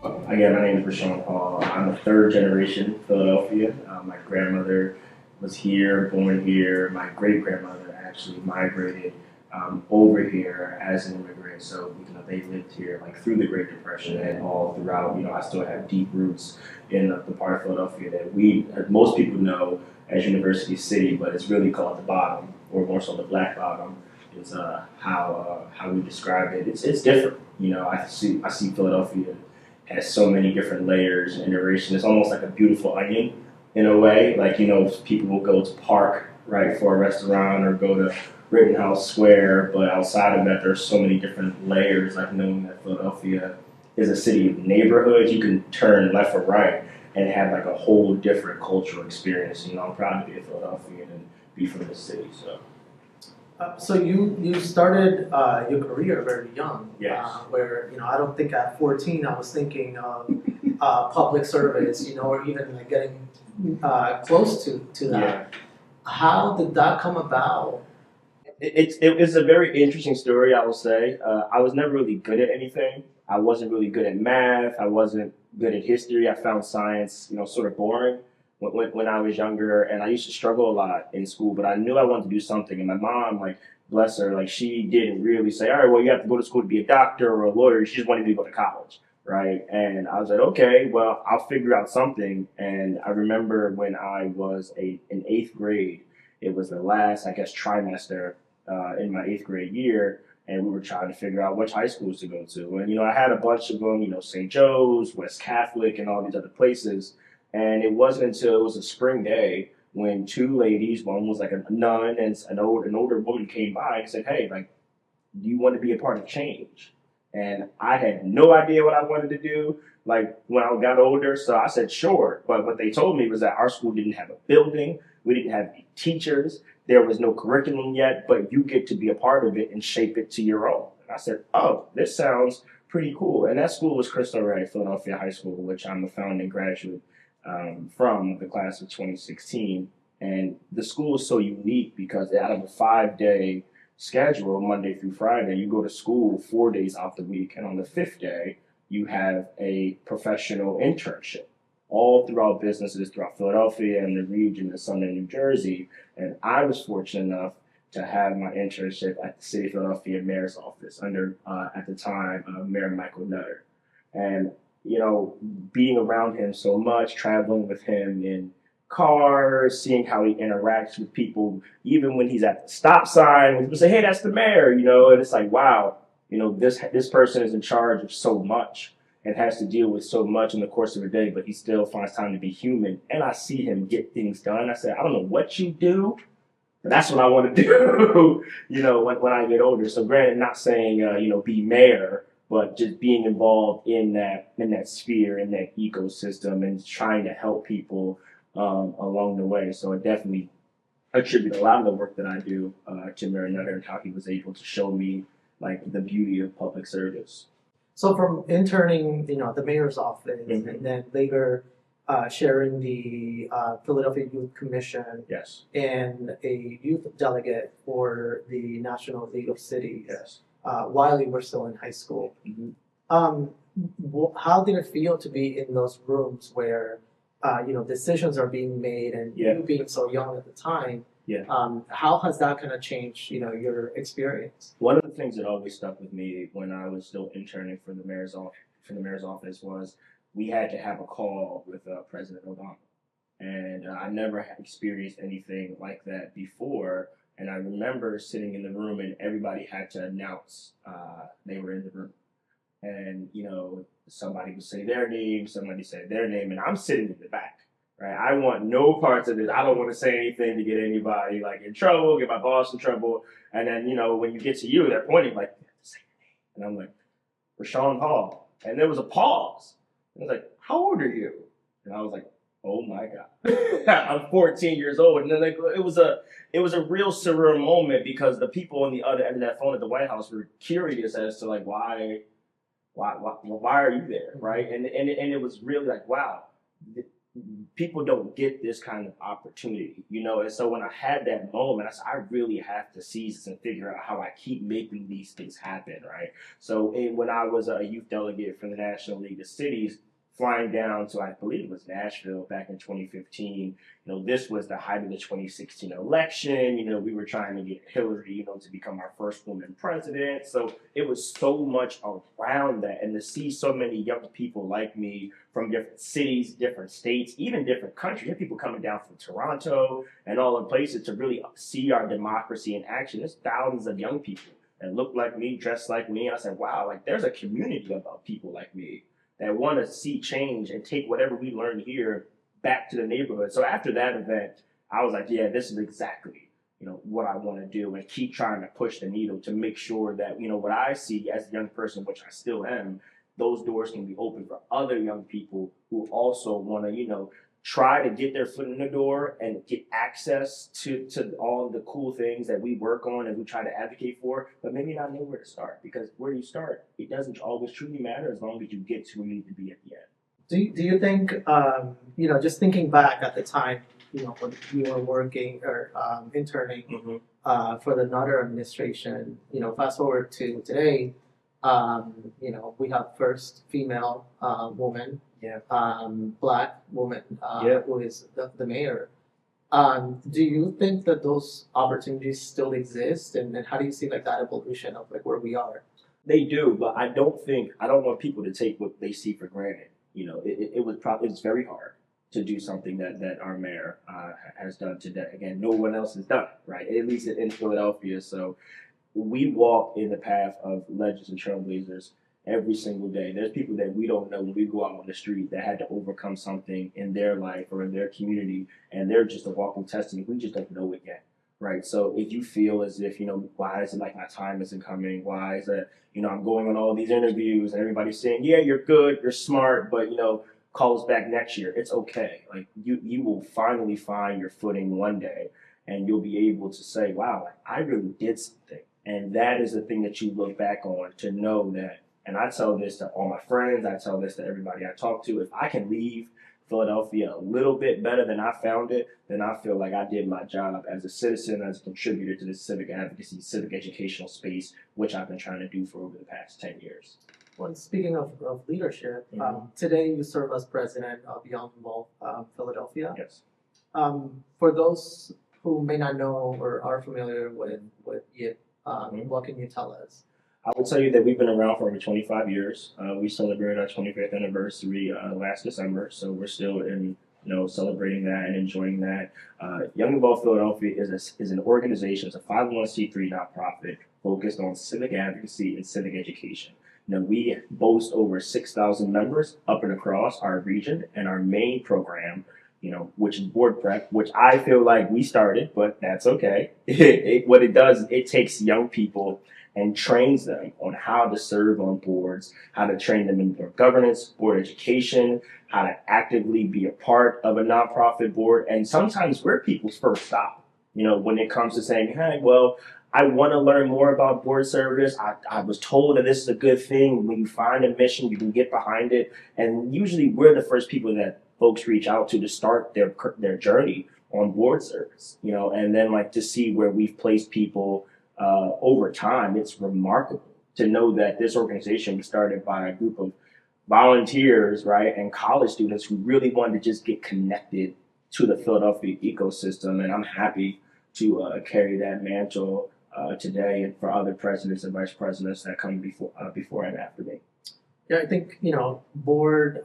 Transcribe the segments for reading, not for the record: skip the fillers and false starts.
Again, my name is Rishaun Hall. I'm a third generation Philadelphian. My grandmother was here, born here. My great grandmother actually migrated over here as an immigrant. So they lived here like through the Great Depression and all throughout. I still have deep roots in the part of Philadelphia that most people know as University City, but it's really called the Bottom, or more so the Black Bottom. Is how we describe it. It's different. I see Philadelphia has so many different layers and iterations. It's almost like a beautiful onion in a way. Like, people will go to Park, right, for a restaurant or go to Rittenhouse Square, but outside of that, there's so many different layers. Like knowing that Philadelphia is a city of neighborhoods, you can turn left or right and have like a whole different cultural experience. I'm proud to be a Philadelphian and be from this city. So you started your career very young. Yes. Where I don't think at 14 I was thinking of public service, or even like getting close to that. Yeah. How did that come about? It's a very interesting story, I will say. I was never really good at anything. I wasn't really good at math. I wasn't good at history. I found science, sort of boring when I was younger, and I used to struggle a lot in school. But I knew I wanted to do something, and my mom, like, bless her, like she didn't really say, all right, well, you have to go to school to be a doctor or a lawyer. She just wanted me to go to college, right? And I was like, okay, well, I'll figure out something. And I remember when I was in eighth grade, it was the last, I guess, trimester in my eighth grade year, and we were trying to figure out which high schools to go to. And I had a bunch of them, St. Joe's, West Catholic, and all these other places. And it wasn't until it was a spring day when two ladies, one was like a nun and an older woman, came by and said, "Hey, like, do you want to be a part of change?" And I had no idea what I wanted to do, like when I got older. So I said, sure. But what they told me was that our school didn't have a building. We didn't have any teachers. There was no curriculum yet, but you get to be a part of it and shape it to your own. And I said, oh, this sounds pretty cool. And that school was Cristo Rey Philadelphia High School, which I'm a founding graduate from the class of 2016. And the school is so unique because out of a 5-day schedule, Monday through Friday, you go to school 4 days out the week. And on the fifth day, you have a professional internship all throughout businesses throughout Philadelphia and the region of Southern New Jersey. And I was fortunate enough to have my internship at the City of Philadelphia Mayor's office under, at the time, Mayor Michael Nutter. And, being around him so much, traveling with him in cars, seeing how he interacts with people, even when he's at the stop sign, when people say, hey, that's the mayor, and it's like, wow, this person is in charge of so much and has to deal with so much in the course of a day, but he still finds time to be human. And I see him get things done. I said, I don't know what you do, but that's what I want to do, when I get older. So granted, not saying, be mayor, but just being involved in that sphere, in that ecosystem, and trying to help people along the way. So I definitely attribute a lot of the work that I do to Mayor Nutter and how he was able to show me like the beauty of public service. So from interning, the mayor's office, Mhm. and then later sharing the Philadelphia Youth Commission Yes. and a youth delegate for the National League of Cities. Yes. While you were still in high school. Mm-hmm. How did it feel to be in those rooms where decisions are being made, and Yeah. you being so young at the time? Yeah. How has that kind of changed your experience? One of the things that always stuck with me when I was still interning for the mayor's office was we had to have a call with President Obama, and I never had experienced anything like that before. And I remember sitting in the room, and everybody had to announce they were in the room, and somebody would say their name, somebody said their name, and I'm sitting in the back. Right, I want no parts of this. I don't want to say anything to get anybody like in trouble, get my boss in trouble. And then when you get to you, they're pointing like, you have to say your name, and I'm like, Rishaun Hall, and there was a pause. And I was like, how old are you? And I was like, oh my God, I'm 14 years old. And then it was a real surreal moment because the people on the other end of that phone at the White House were curious as to like why are you there, right? And it was really like, wow. people don't get this kind of opportunity, and so when I had that moment, I said, I really have to seize this and figure out how I keep making these things happen, right? So when I was a youth delegate for the National League of Cities, flying down to, I believe it was Nashville back in 2015, this was the height of the 2016 election. We were trying to get Hillary, to become our first woman president. So it was so much around that. And to see so many young people like me from different cities, different states, even different countries, you have people coming down from Toronto and all the places to really see our democracy in action. There's thousands of young people that look like me, dress like me. I said, wow, like there's a community of people like me that want to see change and take whatever we learned here back to the neighborhood. So after that event, I was like, yeah, this is exactly, what I want to do, and keep trying to push the needle to make sure that, what I see as a young person, which I still am, those doors can be open for other young people who also want to, try to get their foot in the door and get access to all the cool things that we work on and we try to advocate for, but maybe not know where to start, because where you start, it doesn't always truly matter as long as you get to where you need to be at the end. Do you think, just thinking back at the time, when you were working or interning for the Nutter administration, fast forward to today, we have first female woman, Black woman who is the mayor. Do you think that those opportunities still exist, and how do you see like that evolution of like where we are? They do, but I don't want people to take what they see for granted. It's very hard to do something that our mayor has done today. Again, no one else has done it, right? At least in Philadelphia. So we walk in the path of legends and trailblazers every single day. There's people that we don't know when we go out on the street that had to overcome something in their life or in their community, and they're just a walking testimony. We just don't know it yet, right? So if you feel as if, why is it like my time isn't coming? Why is it, I'm going on all these interviews and everybody's saying, yeah, you're good, you're smart, but, call us back next year. It's okay. Like you will finally find your footing one day, and you'll be able to say, wow, I really did something. And that is the thing that you look back on to know that. And I tell this to all my friends, I tell this to everybody I talk to, if I can leave Philadelphia a little bit better than I found it, then I feel like I did my job as a citizen, as a contributor to the civic advocacy, civic educational space, which I've been trying to do for over the past 10 years. Well, speaking of leadership, today you serve as president of Young Involved Philadelphia. Yes. For those who may not know or are familiar with YIP, what can you tell us? I will tell you that we've been around for over 25 years. We celebrated our 25th anniversary last December, so we're still celebrating that and enjoying that. Young Involved Philadelphia is an organization, it's a 501c3 nonprofit focused on civic advocacy and civic education. We boast over 6,000 members up and across our region, and our main program, which is board prep, which I feel like we started, but that's okay. What it does, it takes young people and trains them on how to serve on boards, how to train them in board governance, board education, how to actively be a part of a nonprofit board. And sometimes we're people's first stop, when it comes to saying, hey, well, I want to learn more about board service. I was told that this is a good thing. When you find a mission, you can get behind it. And usually we're the first people that folks reach out to start their journey on board service, and then like to see where we've placed people over time. It's remarkable to know that this organization was started by a group of volunteers, right, and college students who really wanted to just get connected to the Philadelphia ecosystem. And I'm happy to carry that mantle today, and for other presidents and vice presidents that come before and after me. Yeah, I think board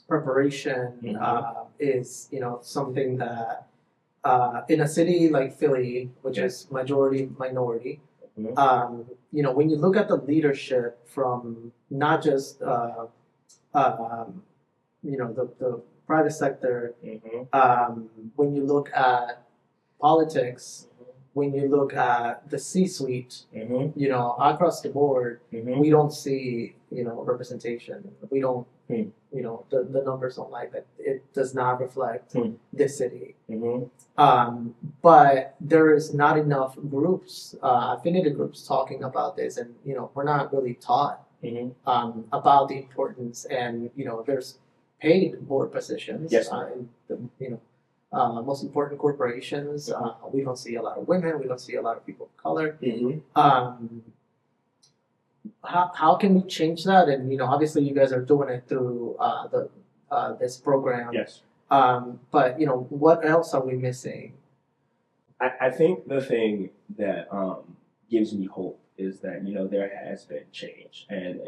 preparation is something that in a city like Philly, which is majority minority, when you look at the leadership from not just the private sector, when you look at politics, when you look at the C-suite, across the board, we don't see, representation. We don't, the numbers don't like that. It does not reflect this city. But there is not enough groups, affinity groups talking about this, and, we're not really taught about the importance. And, there's paid board positions. Yes. In the, most important corporations. We don't see a lot of women. We don't see a lot of people of color. Mm-hmm. How can we change that? And obviously, you guys are doing it through this program. Yes. But what else are we missing? I think the thing that gives me hope is that there has been change, and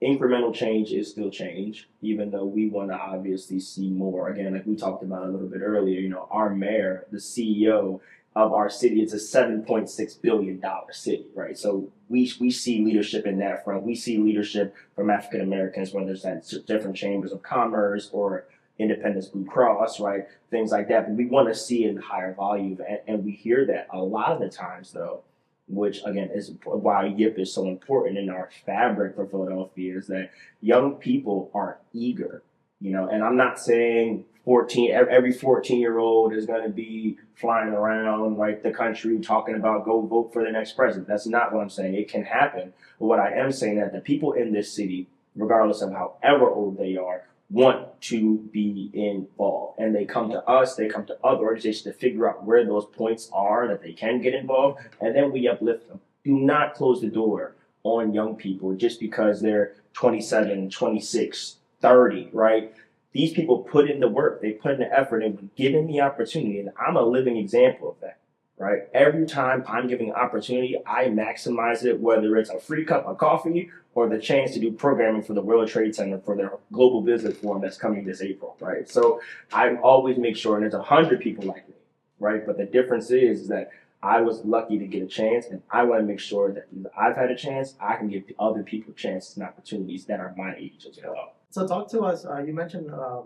incremental change is still change, even though we want to obviously see more. Again, like we talked about a little bit earlier, our mayor, the CEO of our city, is a $7.6 billion city, right? So we see leadership in that front. We see leadership from African Americans, whether it's at different chambers of commerce or Independence Blue Cross, right? Things like that. But we want to see it in higher volume, and we hear that a lot of the times, though, which again is why YIP is so important in our fabric for Philadelphia, is that young people are eager, and I'm not saying every 14-year-old is going to be flying around like the country talking about go vote for the next president. That's not what I'm saying. It can happen. But what I am saying that the people in this city, regardless of however old they are, want to be involved, and they come to us, they come to other organizations to figure out where those points are that they can get involved, and then we uplift them. Do not close the door on young people just because they're 27, 26, 30, right? These people put in the work, they put in the effort, and when given the opportunity, and I'm a living example of that, right? Every time I'm given an opportunity, I maximize it, whether it's a free cup of coffee or the chance to do programming for the World Trade Center for their global business forum that's coming this April, right? So I always make sure, and there's 100 people like me, right? But the difference is that I was lucky to get a chance, and I want to make sure that I've had a chance, I can give other people chances and opportunities that are my age as well. So talk to us. You mentioned a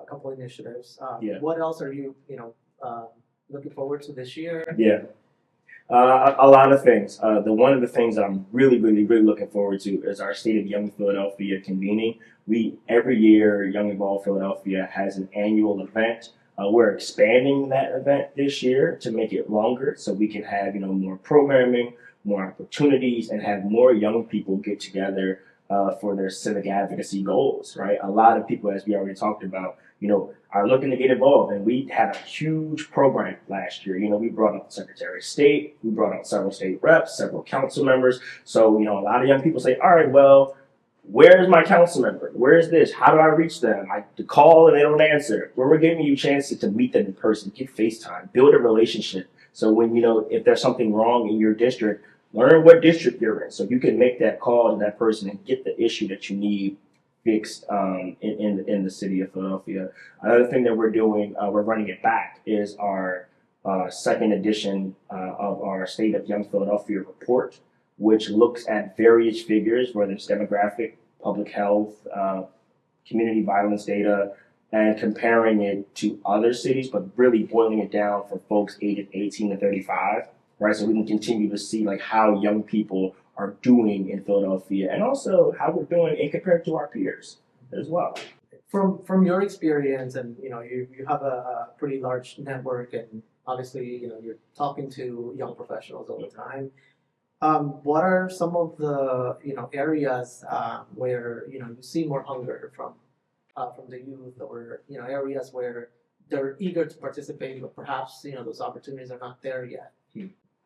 couple initiatives. Yeah. What else are you, looking forward to this year? Yeah. A lot of things. One of the things that I'm really, really, really looking forward to is our State of Young Philadelphia convening. Every year, Young Evolve Philadelphia has an annual event. We're expanding that event this year to make it longer, so we can have more programming, more opportunities, and have more young people get together for their civic advocacy goals. Right? A lot of people, as we already talked about, are looking to get involved, and we had a huge program last year. We brought up the Secretary of State, we brought out several state reps, several council members. So, a lot of young people say, all right, well, where's my council member? Where's this? How do I reach them? I call and they don't answer. Well, we're giving you chances to meet them in person, get FaceTime, build a relationship. So when, if there's something wrong in your district, learn what district you're in so you can make that call to that person and get the issue that you need fixed in the city of Philadelphia. Another thing that we're doing, we're running it back, is our second edition of our State of Young Philadelphia report, which looks at various figures, whether it's demographic, public health, community violence data, and comparing it to other cities, but really boiling it down for folks aged 18 to 35, right? So we can continue to see how young people are doing in Philadelphia, and also how we're doing in compared to our peers as well. From your experience, and you have a pretty large network, and obviously you're talking to young professionals all the time. What are some of the areas where you see more hunger from the youth, or areas where they're eager to participate, but perhaps those opportunities are not there yet?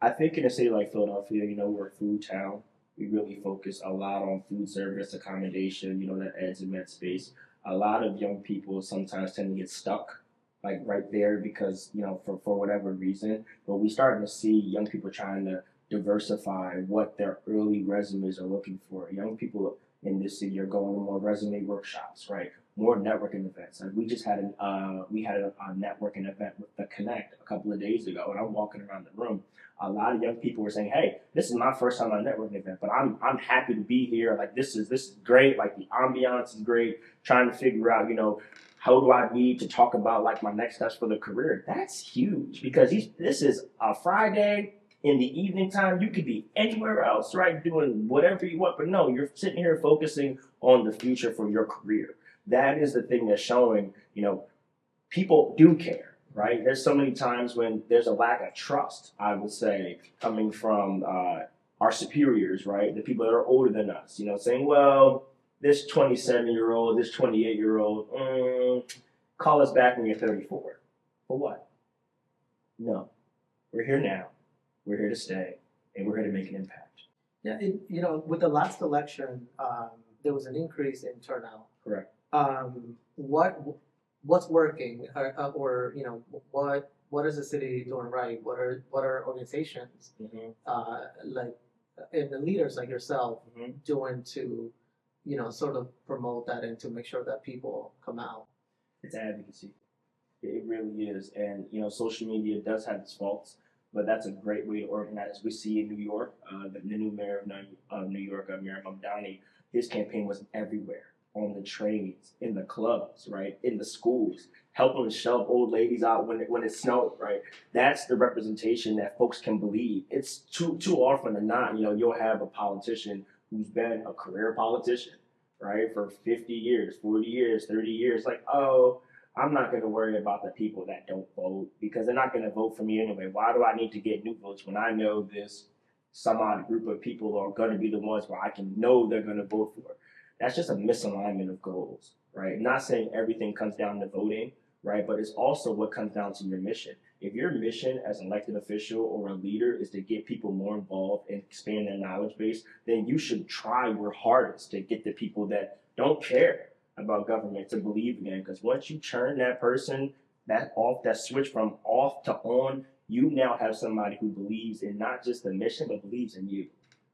I think in a city like Philadelphia, we're a food town. We really focus a lot on food service, accommodation, that adds in that space. A lot of young people sometimes tend to get stuck right there because, for whatever reason. But we're starting to see young people trying to diversify what their early resumes are looking for. Young people in this city are going to more resume workshops, right? More networking events. We just had a networking event with the Connect a couple of days ago, and I'm walking around the room. A lot of young people were saying, "Hey, this is my first time on a networking event, but I'm happy to be here. This is great. The ambiance is great. Trying to figure out, how do I need to talk about my next steps for the career?" That's huge because this is a Friday in the evening time. You could be anywhere else, right, doing whatever you want, but no, you're sitting here focusing on the future for your career. That is the thing that's showing, people do care. Right? There's so many times when there's a lack of trust, I would say, coming from our superiors, right? The people that are older than us, saying, well, this 27-year-old, this 28-year-old, call us back when you're 34. For what? No. We're here now. We're here to stay, and we're here to make an impact. Yeah, with the last election, there was an increase in turnout. Correct. What's working, or what is the city doing right? What are organizations like and the leaders like yourself doing to sort of promote that and to make sure that people come out? It's advocacy. It really is, and social media does have its faults, but that's a great way to organize. We see in New York, the new mayor of New York, Mayor Mamdani, his campaign was everywhere. On the trains, in the clubs, right, in the schools, helping to shove old ladies out when it snowed, right. That's the representation that folks can believe. It's too often than not, you'll have a politician who's been a career politician, right, for 50 years, 40 years, 30 years, like, oh, I'm not going to worry about the people that don't vote because they're not going to vote for me anyway. Why do I need to get new votes when I know this some odd group of people are going to be the ones where I can know they're going to vote for? That's just a misalignment of goals, right? Not saying everything comes down to voting, right? But it's also what comes down to your mission. If your mission as an elected official or a leader is to get people more involved and expand their knowledge base, then you should try your hardest to get the people that don't care about government to believe again. Because once you turn that person that switch from off to on, you now have somebody who believes in not just the mission, but believes in you.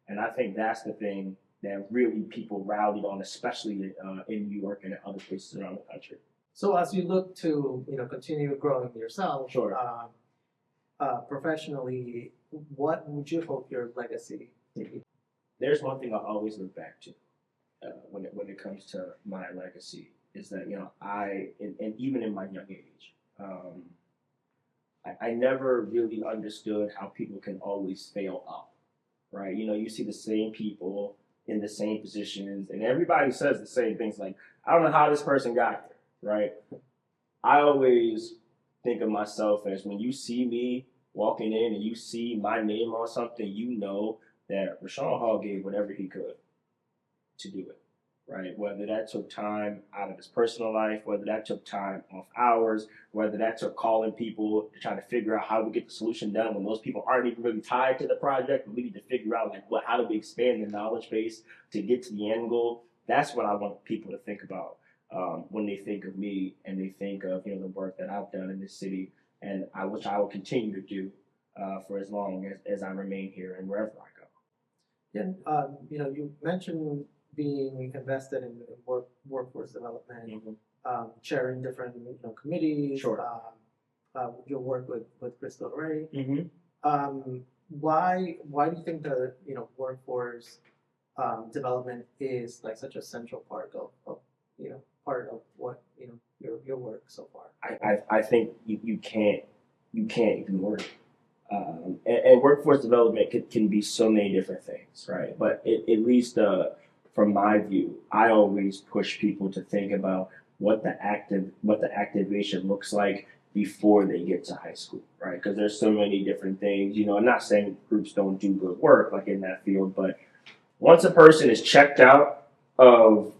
And I think that's the thing that really people rallied on, especially in New York and in other places around the country. So as you look to continue growing yourself, sure. Professionally, what would you hope your legacy to be? There's one thing I always look back to when it comes to my legacy is that I and even in my young age, I never really understood how people can always fail up, right? You see the same people in the same positions, and everybody says the same things like, I don't know how this person got there, right? I always think of myself as when you see me walking in and you see my name on something, you know that Rishaun Hall gave whatever he could to do it, right? Whether that took time out of his personal life, whether that took time off hours, whether that took calling people to try to figure out how we get the solution done when those people aren't even really tied to the project, but we need to figure out how do we expand the knowledge base to get to the end goal. That's what I want people to think about when they think of me and they think of the work that I've done in this city, and which I will continue to do for as long as I remain here and wherever I go. Yeah, you mentioned being invested in workforce development, chairing different committees. Sure. Your work with Crystal Ray. Why do you think the workforce development is like such a central part of what your work so far? I think you can't ignore it. And workforce development can be so many different things, right? But at least from my view, I always push people to think about what the activation looks like before they get to high school, right? Because there's so many different things. I'm not saying groups don't do good work like in that field, but once a person is checked out of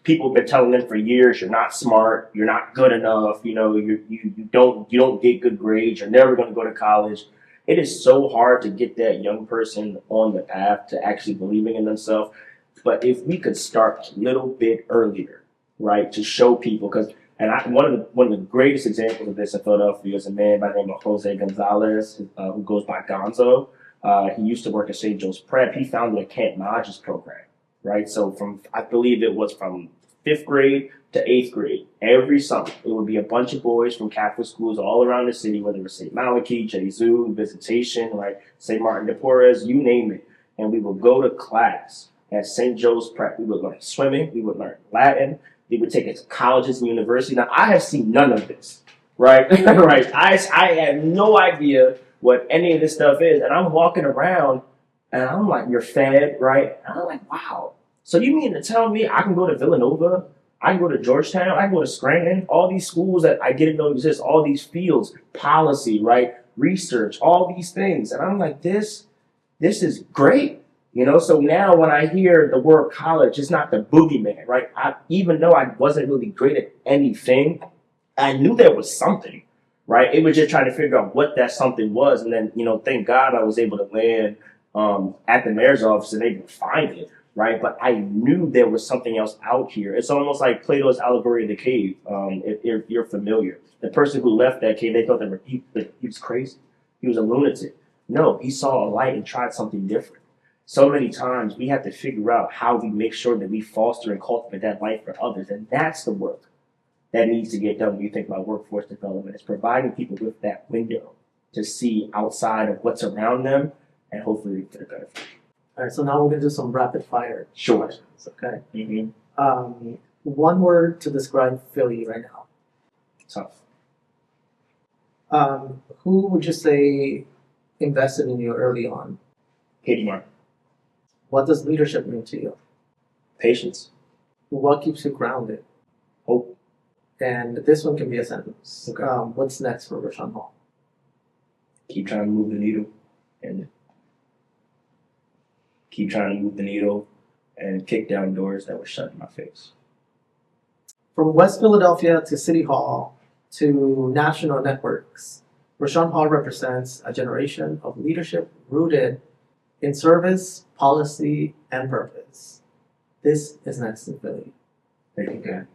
people have been telling them for years, you're not smart, you're not good enough, you don't get good grades, you're never going to go to college. It is so hard to get that young person on the path to actually believing in themselves. But if we could start a little bit earlier, right, to show people, one of the greatest examples of this in Philadelphia is a man by the name of Jose Gonzalez, who goes by Gonzo. He used to work at St. Joe's Prep. He founded a Camp Modges program, right? So I believe it was from 5th grade to 8th grade, every summer, it would be a bunch of boys from Catholic schools all around the city, whether it was St. Malachi, Jesu, Visitation, right, St. Martin de Porres, you name it. And we would go to class at St. Joe's Prep. We would learn swimming, we would learn Latin, they would take us to colleges and universities. Now, I have seen none of this, right? Right. I have no idea what any of this stuff is. And I'm walking around and I'm like, you're fed, right? And I'm like, wow. So you mean to tell me I can go to Villanova, I can go to Georgetown, I can go to Scranton, all these schools that I didn't know exist, all these fields, policy, right, research, all these things. And I'm like, this is great. You know, so now when I hear the word college, it's not the boogeyman, right? Even though I wasn't really great at anything, I knew there was something, right? It was just trying to figure out what that something was. And then, thank God I was able to land at the mayor's office and able to find it, right? But I knew there was something else out here. It's almost like Plato's allegory of the cave, if you're familiar. The person who left that cave, they thought he was crazy. He was a lunatic. No, he saw a light and tried something different. So many times we have to figure out how we make sure that we foster and cultivate that life for others. And that's the work that needs to get done when you think about workforce development. It's providing people with that window to see outside of what's around them and hopefully get a better future. All right, so now we're going to do some rapid fire Sure. questions, okay? Mm-hmm. One word to describe Philly right now. Tough. Who would you say invested in you early on? Katie Martin. What does leadership mean to you? Patience. What keeps you grounded? Hope. And this one can be a sentence. Okay. What's next for Rishaun Hall? Keep trying to move the needle and kick down doors that were shut in my face. From West Philadelphia to City Hall to national networks, Rishaun Hall represents a generation of leadership rooted in service, policy, and purpose. This is Next in Philly. Thank you.